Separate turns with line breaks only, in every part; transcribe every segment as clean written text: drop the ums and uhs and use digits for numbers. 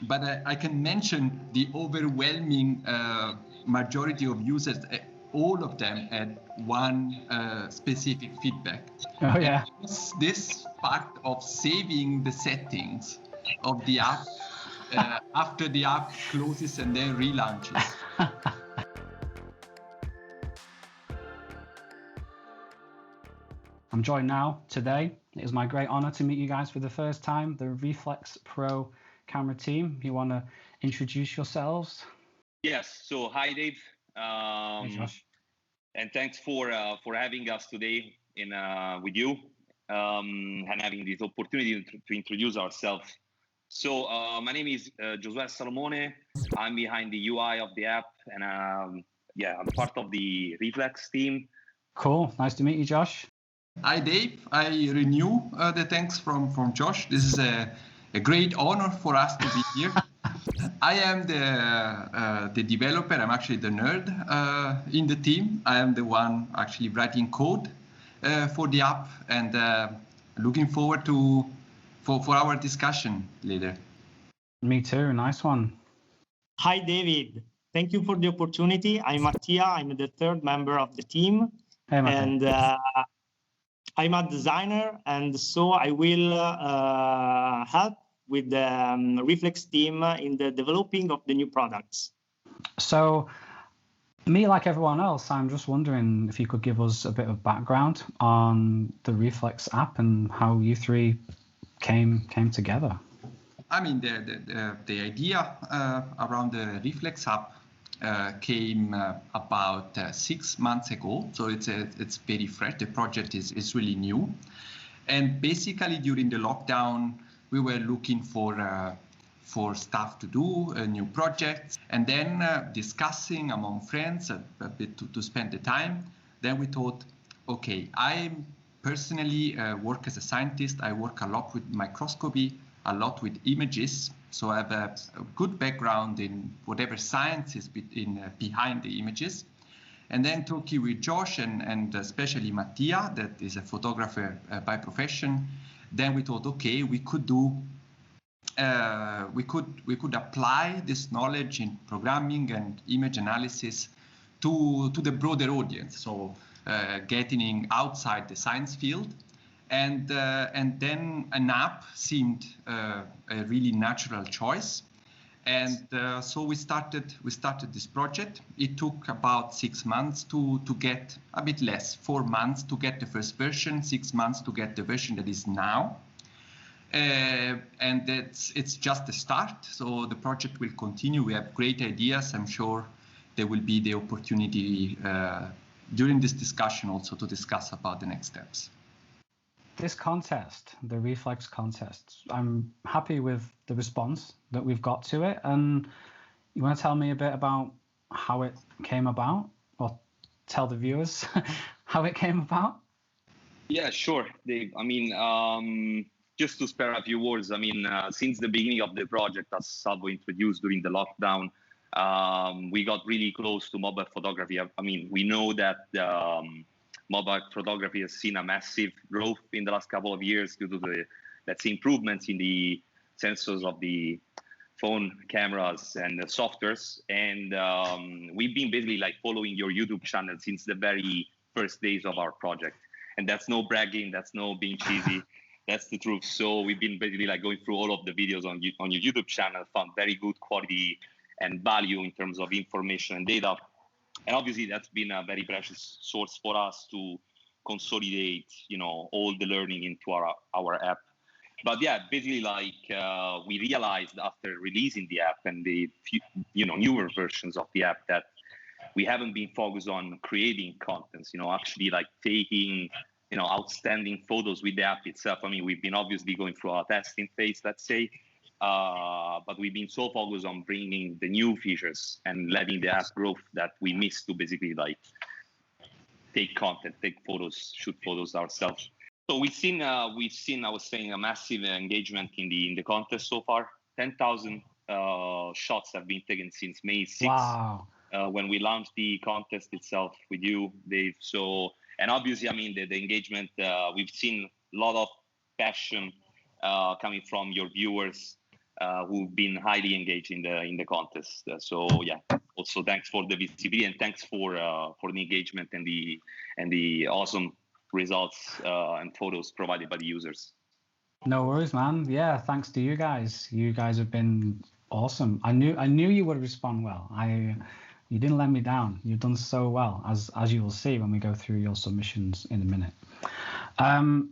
but I can mention the overwhelming majority of users. All of them had one specific feedback.
Oh yeah.
This fact of saving the settings of the app after the app closes and then relaunches.
I'm joined now today. It is my great honor to meet you guys for the first time, the Reeflex Pro Camera team. You want to introduce yourselves?
Yes. So hi, Dave.
Hey, Josh.
And thanks for having us today with you and having this opportunity to introduce ourselves. So my name is Josué Salomone. I'm behind the UI of the app, and I'm part of the Reeflex team.
Cool. Nice to meet you, Josh.
Hi, Dave. I renew the thanks from Josh. This is a great honor for us to be here. I am the developer. I'm actually the nerd in the team. I am the one actually writing code for the app, and looking forward for our discussion later.
Me too. Nice one.
Hi, David. Thank you for the opportunity. I'm Mattia. I'm the third member of the team.
Hey, Mattia.
And I'm a designer, and so I will help with the Reeflex team in the developing of the new products.
So, me, like everyone else, I'm just wondering if you could give us a bit of background on the Reeflex app and how you three came together.
I mean, the idea around the Reeflex app came about 6 months ago, so it's very fresh. The project is really new, and basically during the lockdown we were looking for stuff to do, new projects, and then discussing among friends a bit to spend the time. Then we thought, okay, I personally work as a scientist. I work a lot with microscopy, a lot with images. So I have a good background in whatever science is behind the images. And then talking with Josh and especially Mattia, that is a photographer by profession, then we thought, okay, we could apply this knowledge in programming and image analysis to the broader audience. So getting outside the science field. And then an app seemed a really natural choice, and so we started this project. It took about 6 months to get, a bit less, 4 months to get the first version, 6 months to get the version that is now, and it's just the start. So the project will continue. We have great ideas. I'm sure there will be the opportunity during this discussion also to discuss about the next steps.
This contest, the Reeflex contest, I'm happy with the response that we've got to it. And you want to tell me a bit about how it came about, or tell the viewers how it came about?
Yeah, sure, Dave. I mean, just to spare a few words, I mean, since the beginning of the project, as Salvo introduced during the lockdown, we got really close to mobile photography. I mean, we know that mobile photography has seen a massive growth in the last couple of years due to the, let's say, improvements in the sensors of the phone cameras and the softwares. And we've been basically like following your YouTube channel since the very first days of our project. And that's no bragging, that's no being cheesy, that's the truth. So we've been basically like going through all of the videos on your YouTube channel, found very good quality and value in terms of information and data. And obviously, that's been a very precious source for us to consolidate, all the learning into our app. But yeah, basically, like we realized after releasing the app and the newer versions of the app that we haven't been focused on creating contents. Actually like taking outstanding photos with the app itself. I mean, we've been obviously going through our testing phase, let's say. But we've been so focused on bringing the new features and letting the app growth that we missed to basically like take content, take photos, shoot photos ourselves. So we've seen, I was saying, a massive engagement in the contest so far. 10,000 shots have been taken since May 6th.
Wow.
When we launched the contest itself with you, Dave. So, and obviously, I mean, the engagement, we've seen a lot of passion coming from your viewers. who've been highly engaged in the contest. So yeah, also thanks for the visibility and thanks for the engagement and the awesome results and photos provided by the users.
No worries, man. Yeah, thanks to you guys. You guys have been awesome. I knew you would respond well. You didn't let me down. You've done so well, as you will see when we go through your submissions in a minute.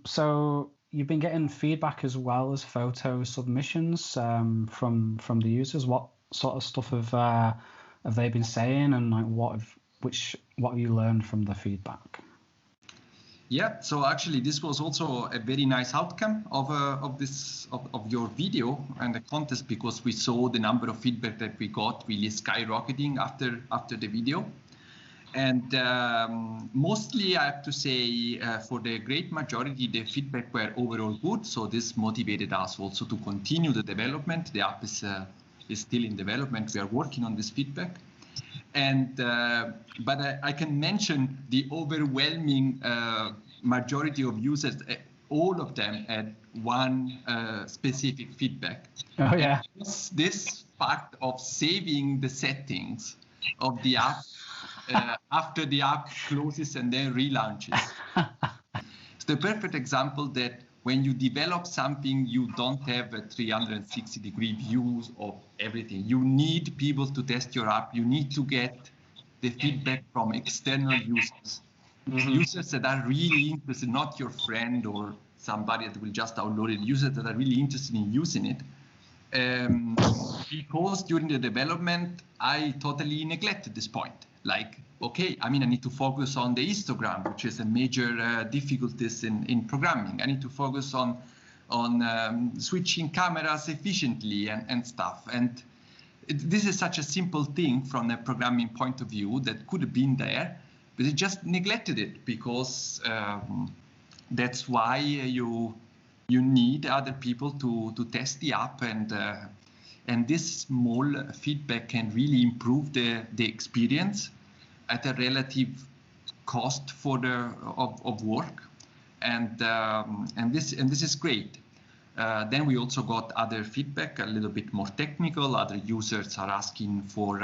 So you've been getting feedback as well as photo submissions from the users. What sort of stuff have they been saying, and like what have you learned from the feedback?
Yeah, so actually this was also a very nice outcome of your video and the contest, because we saw the number of feedback that we got really skyrocketing after the video. And mostly, I have to say, for the great majority, the feedback were overall good. So this motivated us also to continue the development. The app is still in development. We are working on this feedback. And but I can mention the overwhelming majority of users. All of them had one specific feedback.
Oh yeah.
This fact of saving the settings of the app after the app closes and then relaunches. It's the perfect example that when you develop something, you don't have a 360-degree view of everything. You need people to test your app. You need to get the feedback from external users. Mm-hmm. Users that are really interested, not your friend or somebody that will just download it, users that are really interested in using it. Because during the development, I totally neglected this point. Like, okay, I need to focus on the histogram, which is a major difficulties in programming. I need to focus on switching cameras efficiently and stuff. And this is such a simple thing from a programming point of view that could have been there, but it just neglected it because that's why you need other people to test the app, and this small feedback can really improve the experience at a relative cost of work, and this is great. Then we also got other feedback, a little bit more technical. Other users are asking for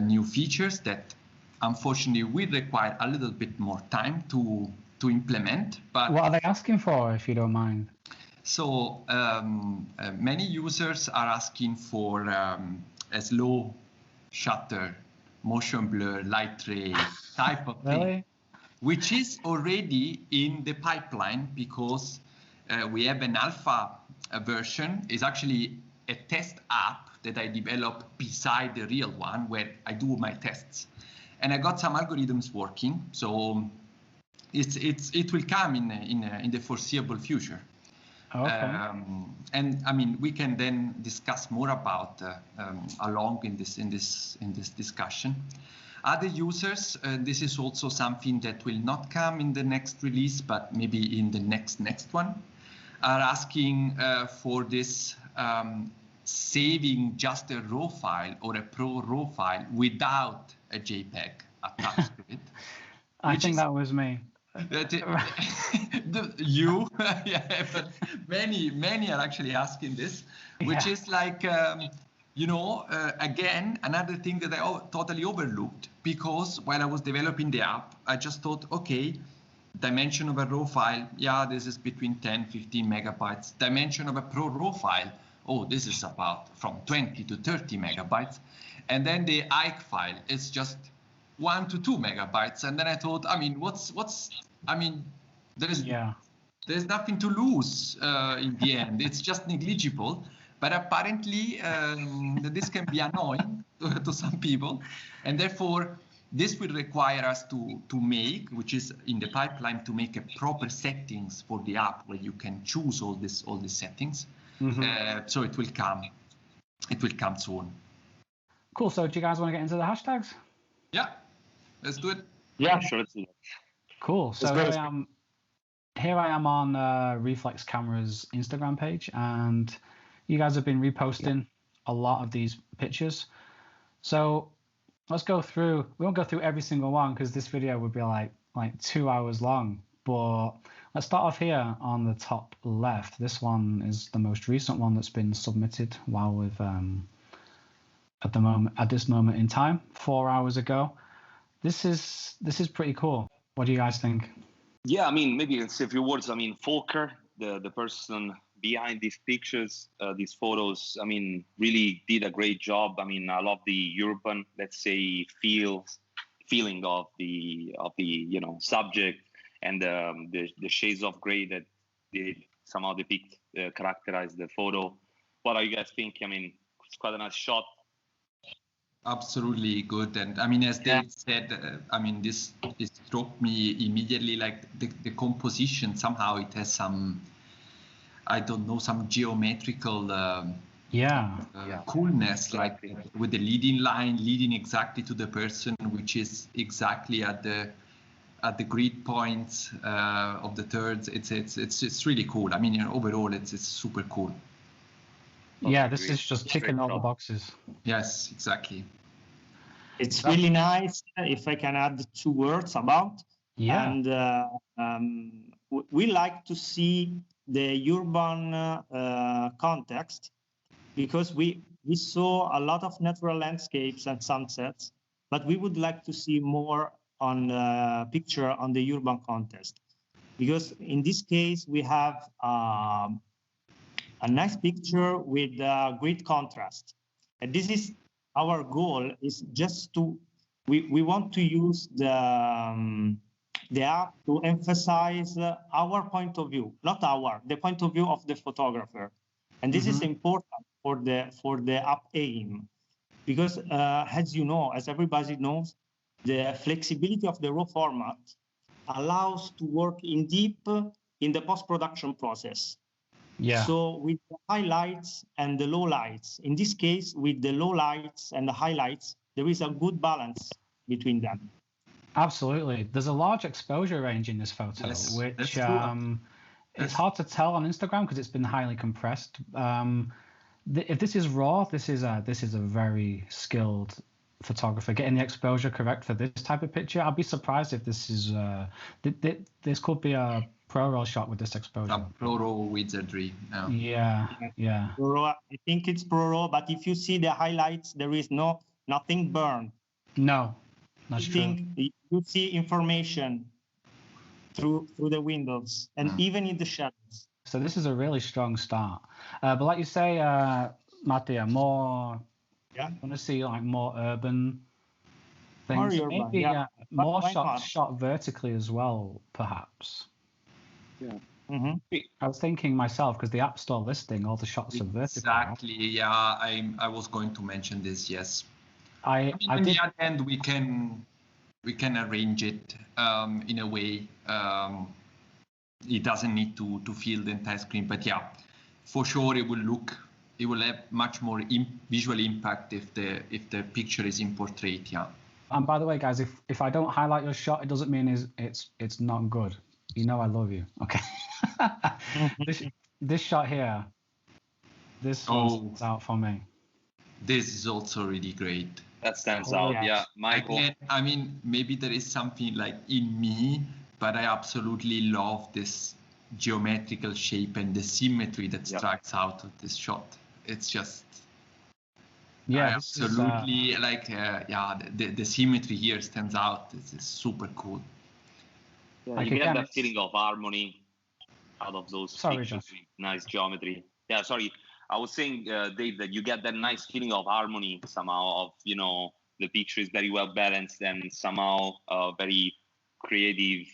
new features that unfortunately will require a little bit more time to implement. But
what are they asking for, if you don't mind?
So many users are asking for a slow shutter, motion blur, light ray type of thing, which is already in the pipeline, because we have an alpha version. It's actually a test app that I developed beside the real one, where I do my tests, and I got some algorithms working. So it will come in the foreseeable future. Okay. And we can then discuss more about along in this discussion. Other users, this is also something that will not come in the next release, but maybe in the next one, are asking for this saving just a RAW file or a Pro RAW file without a JPEG attached to it.
I think that was me.
You, yeah, but many are actually asking this, which is like, again, another thing that I totally overlooked, because while I was developing the app, I just thought, okay, dimension of a RAW file, yeah, this is between 10, 15 megabytes. Dimension of a Pro RAW file, oh, this is about from 20 to 30 megabytes. And then the IKE file is just 1 to 2 megabytes. And then I thought, there's nothing to lose in the end. It's just negligible. But apparently, this can be annoying to some people. And therefore, this will require us to make, which is in the pipeline, to make a proper settings for the app where you can choose all these settings. Mm-hmm. So it will come. It will come soon.
Cool. So do you guys want to get into the hashtags?
Yeah, let's do it.
Yeah, sure. Let's do that.
Cool. So here I am on Reeflex Camera's Instagram page, and you guys have been reposting a lot of these pictures. So let's go through. We won't go through every single one because this video would be like 2 hours long. But Let's start off here on the top left. This one is the most recent one that's been submitted while with at this moment in time, 4 hours ago. This is pretty cool. What do you guys think?
Yeah, I mean, maybe it's a few words. I mean, Volker, the person behind these pictures, these photos, I mean, really did a great job. I mean, I love the urban, let's say, feeling of the subject, and the shades of gray that they somehow depict, characterize the photo. What do you guys think? I mean, it's quite a nice shot.
Absolutely good. And I mean, as Dave said, I mean, this struck me immediately, like the composition, somehow it has some, I don't know, some geometrical coolness, like with the leading line leading exactly to the person, which is exactly at the grid points of the thirds. It's really cool. I mean, overall, it's super cool.
Yeah, this is just ticking all the boxes.
Yes, exactly.
It's really nice. If I can add 2 words about.
Yeah.
And we like to see the urban context, because we saw a lot of natural landscapes and sunsets, but we would like to see more on the picture on the urban context, because in this case we have a nice picture with great contrast. And this is our goal, is just to, we want to use the app to emphasize our point of view, not the point of view of the photographer. And this is important for the app aim, because as you know, as everybody knows, the flexibility of the raw format allows to work in deep in the post-production process.
Yeah.
So with the highlights and the lowlights, in this case, with the lowlights and the highlights, there is a good balance between them.
Absolutely. There's a large exposure range in this photo,
yes,
which it's hard to tell on Instagram because it's been highly compressed. If this is raw, this is a very skilled photographer getting the exposure correct for this type of picture. I'd be surprised if this is this could be a ProRAW shot with this exposure.
A ProRAW wizardry.
Yeah.
ProRAW, I think it's ProRAW, but if you see the highlights, there is nothing burned.
No, that's true.
You see information through the windows and even in the shadows.
So this is a really strong start. But like you say, Mattia, more.
Yeah.
I want to see like more urban things.
More urban,
maybe more
shots
shot vertically as well, perhaps.
Yeah.
I was thinking myself, because the App Store listing, all the shots are vertical.
Exactly. Yeah, I was going to mention this. Yes.
I mean,
on the other hand, we can arrange it in a way. It doesn't need to fill the entire screen, but yeah, for sure it will have much more visual impact if the picture is in portrait. Yeah.
And by the way, guys, if I don't highlight your shot, it doesn't mean it's not good. You know I love you. Okay. this shot here, this stands out for me.
This is also really great.
That stands out.
Yes.
Yeah, Michael.
Again, I mean, maybe there is something like in me, but I absolutely love this geometrical shape and the symmetry that strikes out of this shot. It's just, I absolutely like, the symmetry here stands out. This is super cool.
Yeah,
like
you get
again,
that feeling of harmony out of those pictures with nice geometry. Yeah, sorry. I was saying, Dave, that you get that nice feeling of harmony somehow, of, the picture is very well balanced and somehow very creative,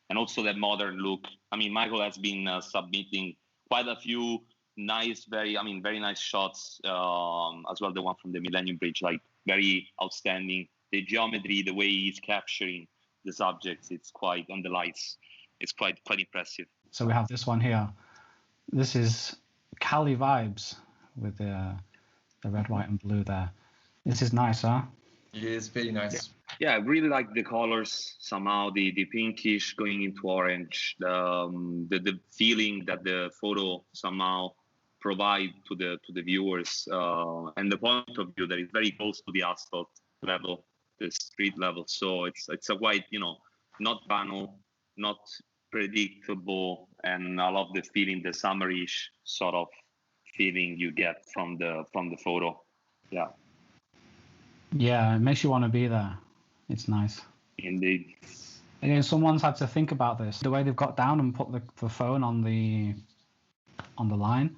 and also that modern look. I mean, Michael has been submitting quite a few very nice shots, as well, the one from the Millennium Bridge, like very outstanding. The geometry, the way he's capturing the subjects, and the lights, it's quite impressive.
So we have this one here. This is Cali vibes with the red, white, and blue there. This is nice, huh?
It is very nice.
Yeah, I really like the colors somehow, the pinkish going into orange, the feeling that the photo somehow provide to the viewers, and the point of view that is very close to the asphalt level, the street level. So it's a quite, not banal, not predictable, and I love the feeling, the summerish sort of feeling you get from the photo. Yeah.
Yeah, it makes you want to be there. It's nice.
Indeed.
Again, someone's had to think about this. The way they've got down and put the phone on the line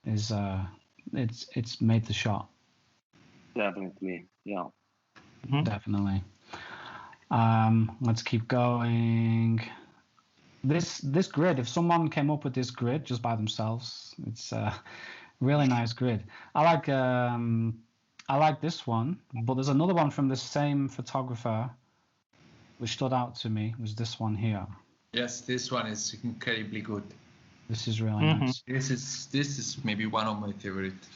is it's made the shot.
Definitely, yeah.
Definitely. Let's keep going. This grid, if someone came up with this grid just by themselves, it's a really nice grid. I like this one, but there's another one from the same photographer which stood out to me, was this one here.
Yes, this one is incredibly good.
This is really nice.
This is maybe one of my favorite.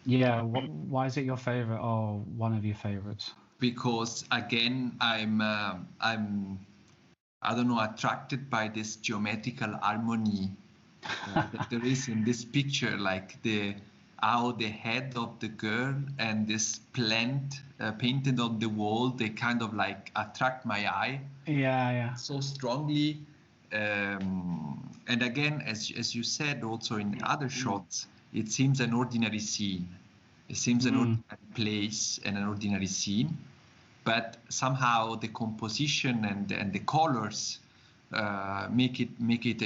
Yeah, why is it your favorite or one of your favorites?
Because again, I'm I don't know, attracted by this geometrical harmony that there is in this picture, like how the head of the girl and this plant painted on the wall, they kind of like attract my eye.
Yeah.
So strongly. And again, as you said, also in other shots, it seems an ordinary scene. It seems an ordinary place and an ordinary scene, but somehow the composition and the colors make it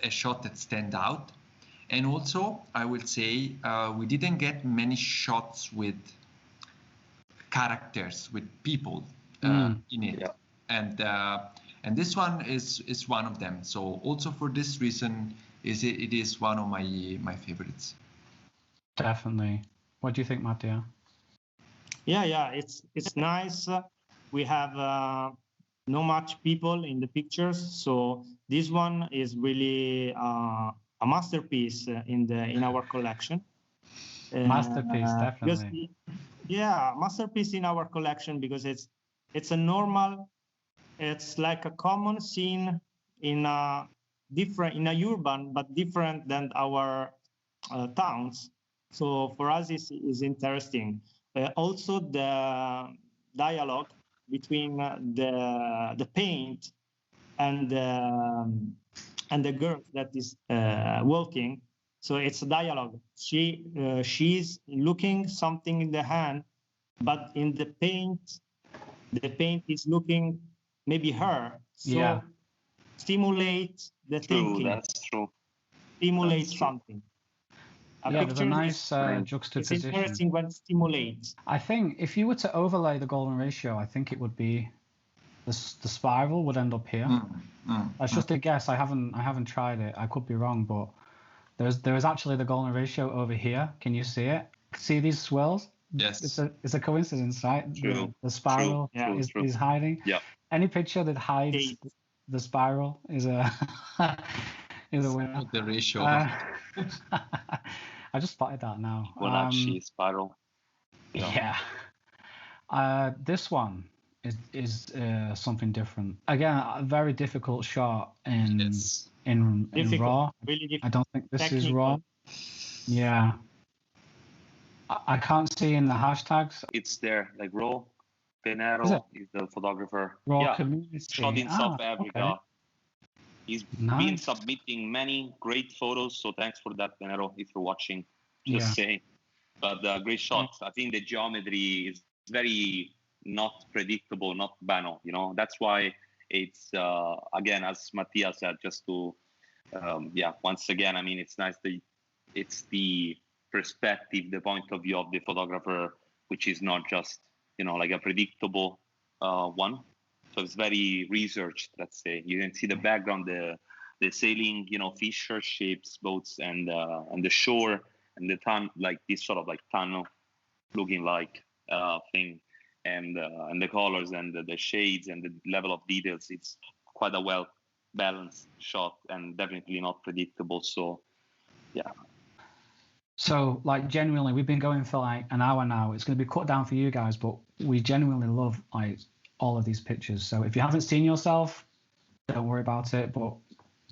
a shot that stand out. And also, I will say, we didn't get many shots with characters, with people in it. Yeah. And this one is one of them. So also for this reason, it is one of my favorites.
Definitely. What do you think, Mattia?
Yeah, it's nice. We have no much people in the pictures, so this one is really a masterpiece in our collection.
Masterpiece, definitely.
Masterpiece in our collection, because it's a normal. It's like a common scene in a urban, but different than our towns. So for us, is interesting. Also, the dialogue between the paint and the girl that is walking. So it's a dialogue. She's looking something in the hand, but in the paint is looking maybe her. So stimulate the thinking.
That's true.
Stimulate something.
There's a nice juxtaposition.
It's interesting when it stimulates.
I think if you were to overlay the golden ratio, I think it would be the spiral would end up here. That's just a guess. I haven't tried it. I could be wrong, but there is actually the golden ratio over here. Can you see it? See these swirls?
Yes.
It's a coincidence, right?
True.
The spiral is hiding.
Yeah.
Any picture that hides the spiral is a winner.
The ratio.
I just spotted that now.
Well, spiral.
Yeah. This one is something different. Again, a very difficult shot in RAW.
Really difficult.
I don't think this is RAW. Yeah. I can't see in the hashtags.
It's there, like RAW. Venero is the photographer.
RAW community.
Shot in South Africa.
Okay.
He's been submitting many great photos, so thanks for that, Venero, if you're watching. Just saying. But great shots. I think the geometry is very not predictable, not banal. That's why it's again, as Mattia said, just to once again, I mean, it's nice that it's the perspective, the point of view of the photographer, which is not just like a predictable one. So it's very researched, let's say. You can see the background, the sailing, fisher shapes, boats, and the shore, and the like this sort of like tunnel looking like thing, and the colors and the shades and the level of details. It's quite a well balanced shot and definitely not predictable. So yeah.
So like genuinely, we've been going for like an hour now. It's going to be cut down for you guys, but we genuinely love like all of these pictures. So if you haven't seen yourself, don't worry about it. But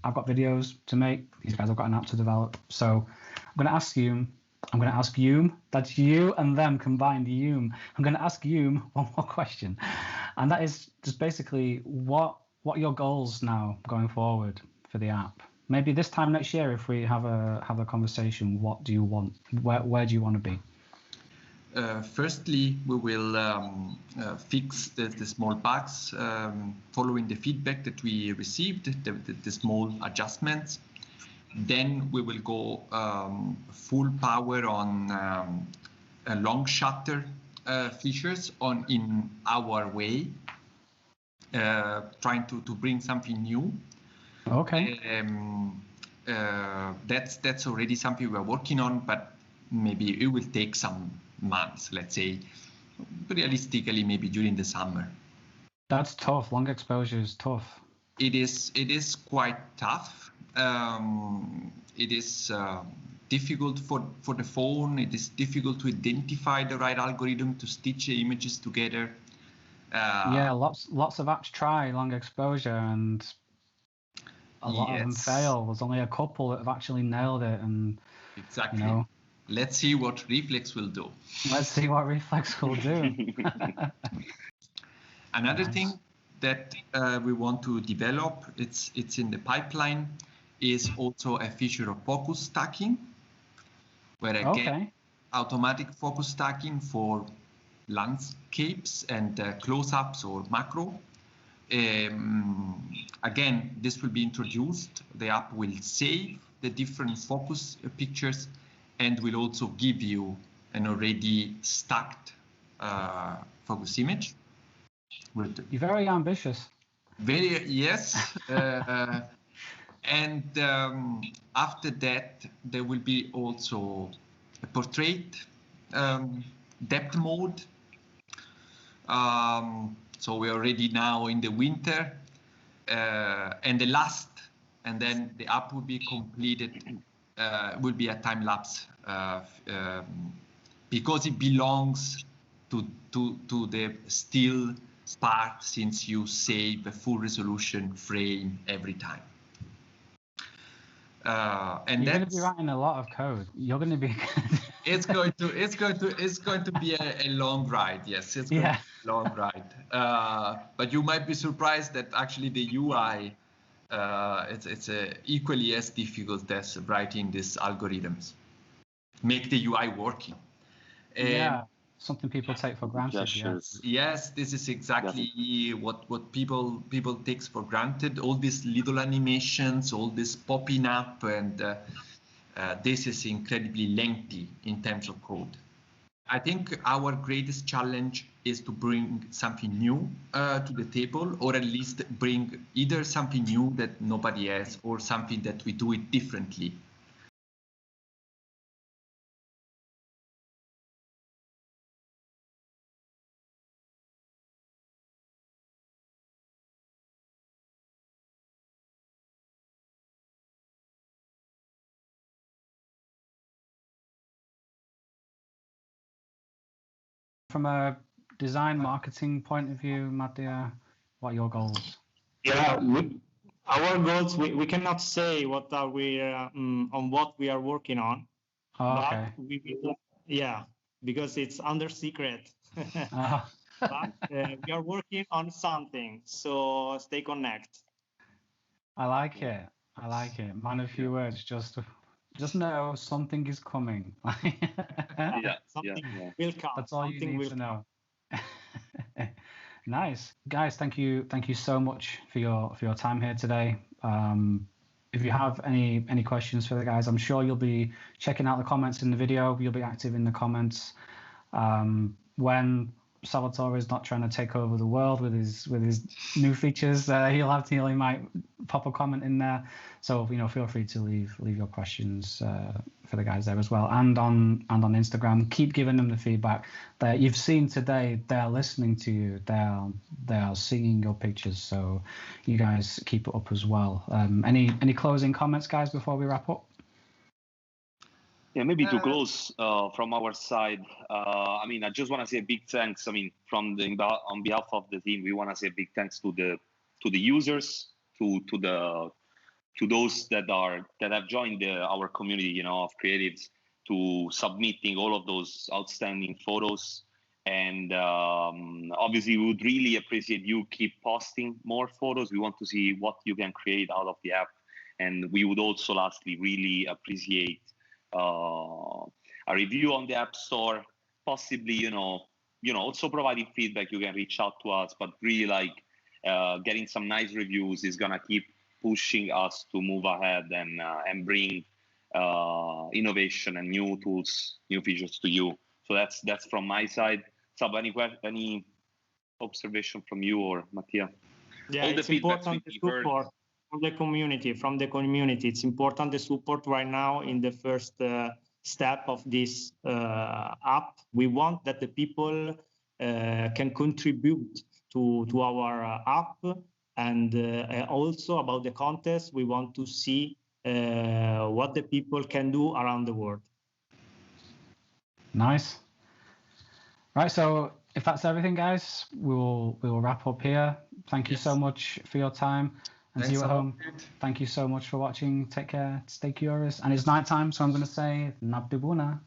I've got videos to make. These guys have got an app to develop. So I'm going to ask you. That's you and them combined. I'm going to ask you one more question, and that is just basically what what are your goals now going forward for the app? Maybe this time next year, if we have a conversation, what do you want? Where do you want to be?
Firstly, we will fix the small bugs following the feedback that we received, the small adjustments. Then we will go full power on long shutter features in our way, trying to bring something new.
Okay.
That's already something we're working on, but maybe it will take some months, let's say, realistically, maybe during the summer.
That's tough. Long exposure is tough.
It is quite tough. It is difficult for the phone. It is difficult to identify the right algorithm to stitch the images together.
Yeah, lots of apps try long exposure, and a lot of them fail. There's only a couple that have actually nailed it, and
exactly.
You know,
let's see what Reeflex will do.
Let's see what Reeflex will do.
Another thing that we want to develop, it's in the pipeline, is also a feature of focus stacking, where I get automatic focus stacking for landscapes and close-ups or macro. Again, this will be introduced. The app will save the different focus pictures and will also give you an already stacked focus image.
You're very ambitious.
Yes. And after that, there will be also a portrait depth mode. So we're already now in the winter, and then the app will be completed, will be a time lapse, because it belongs to the still part, since you save a full resolution frame every time. And
you're going to be writing a lot of code. You're going to be.
It's going to be a long ride. Yes, it's going to be a long ride. But you might be surprised that actually the UI, it's equally as difficult as writing these algorithms. Make the UI working.
Something people take for granted.
Yes, this is exactly what people takes for granted. All these little animations, all this popping up, and this is incredibly lengthy in terms of code. I think our greatest challenge is to bring something new to the table, or at least bring either something new that nobody has, or something that we do it differently.
From a design marketing point of view, Mattia, what are your goals?
Yeah, our goals, we cannot say what are we on what we are working on.
Okay.
But because it's under secret. But we are working on something, so stay connected.
I like it. Man, a few words, just know something is coming.
Something will come.
That's all you need to know. Nice, guys. Thank you so much for your time here today. If you have any questions for the guys, I'm sure you'll be checking out the comments in the video. You'll be active in the comments. When Salvatore is not trying to take over the world with his new features, he might pop a comment in there. So feel free to leave your questions for the guys there as well, and on Instagram. Keep giving them the feedback that you've seen today. They're listening to you. They are seeing your pictures. So you guys keep it up as well. Any closing comments, guys, before we wrap up?
Yeah, maybe to close from our side. I just want to say a big thanks. On behalf of the team, we want to say a big thanks to the users, to those that have joined our community, of creatives, to submitting all of those outstanding photos. And obviously, we would really appreciate you keep posting more photos. We want to see what you can create out of the app. And we would also, lastly, really appreciate a review on the App Store, possibly, also providing feedback. You can reach out to us, but really like getting some nice reviews is gonna keep pushing us to move ahead and bring innovation and new tools, new features to you. So that's from my side. Sab, any observation from you or Mattia?
Yeah, it's important the support from the community. It's important the support right now in the first step of this app. We want that the people can contribute to our app, and also about the contest, we want to see what the people can do around the world.
Nice. Right, so if that's everything, guys, we will wrap up here. Thank you so much for your time. And to you at home, thank you so much for watching. Take care, stay curious. And it's nighttime, so I'm going to say Nabdibuna.